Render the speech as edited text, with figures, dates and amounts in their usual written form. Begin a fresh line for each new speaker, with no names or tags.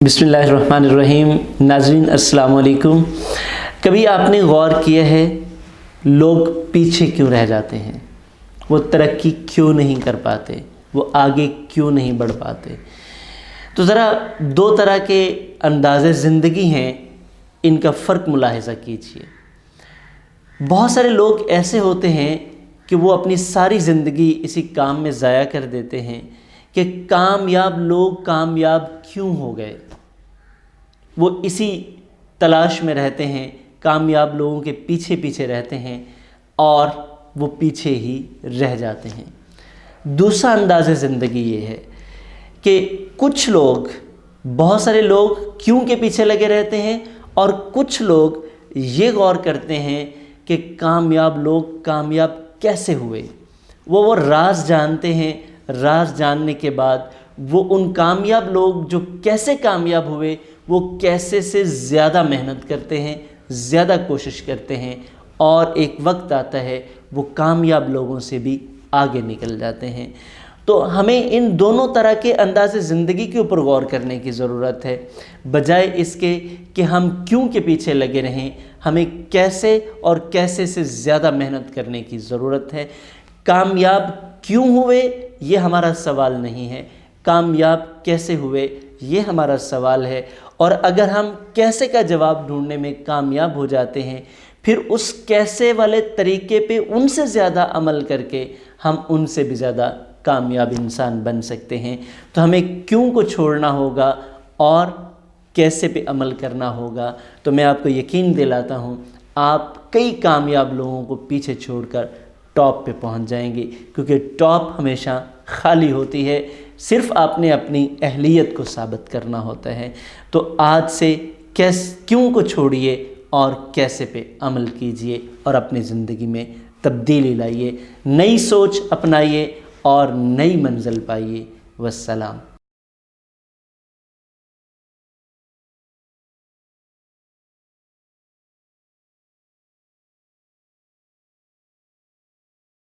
बिस्मिल्लाहिर्रहमानिर्रहीम। नाज़रीन अस्सलाम वालेकुम। कभी आपने गौर किया है लोग पीछे क्यों रह जाते हैं? वो तरक्की क्यों नहीं कर पाते? वो आगे क्यों नहीं बढ़ पाते? तो ज़रा दो तरह के अंदाज़े ज़िंदगी हैं, इनका फ़र्क मुलाहिज़ा कीजिए। बहुत सारे लोग ऐसे होते हैं कि वो अपनी सारी ज़िंदगी इसी काम में ज़ाया कर देते हैं कि कामयाब लोग कामयाब क्यों हो गए। वो इसी तलाश में रहते हैं, कामयाब लोगों के पीछे पीछे रहते हैं और वो पीछे ही रह जाते हैं। दूसरा अंदाज़ ज़िंदगी ये है कि कुछ लोग, बहुत सारे लोग क्यों के पीछे लगे रहते हैं और कुछ लोग ये गौर करते हैं कि कामयाब लोग कामयाब कैसे हुए। वो राज जानते हैं। राज जानने के बाद वो उन कामयाब लोग जो कैसे कामयाब हुए, वो कैसे से ज़्यादा मेहनत करते हैं, ज़्यादा कोशिश करते हैं और एक वक्त आता है वो कामयाब लोगों से भी आगे निकल जाते हैं। तो हमें इन दोनों तरह के अंदाज़े ज़िंदगी के ऊपर गौर करने की ज़रूरत है, बजाय इसके कि हम क्यों के पीछे लगे रहें। हमें कैसे और कैसे से ज़्यादा मेहनत करने की ज़रूरत है। कामयाब क्यों हुए ये हमारा सवाल नहीं है, कामयाब कैसे हुए ये हमारा सवाल है। और अगर हम कैसे का जवाब ढूंढने में कामयाब हो जाते हैं, फिर उस कैसे वाले तरीके पे उनसे ज़्यादा अमल करके हम उनसे भी ज़्यादा कामयाब इंसान बन सकते हैं। तो हमें क्यों को छोड़ना होगा और कैसे पे अमल करना होगा। तो मैं आपको यकीन दिलाता हूँ, आप कई कामयाब लोगों को पीछे छोड़कर टॉप पे पहुँच जाएंगे, क्योंकि टॉप हमेशा खाली होती है। सिर्फ़ आपने अपनी अहलियत को साबित करना होता है। तो आज से क्यों को छोड़िए और कैसे पे अमल कीजिए और अपनी ज़िंदगी में तब्दीली लाइए, नई सोच अपनाइए और नई मंजिल पाइए। वस्सलाम।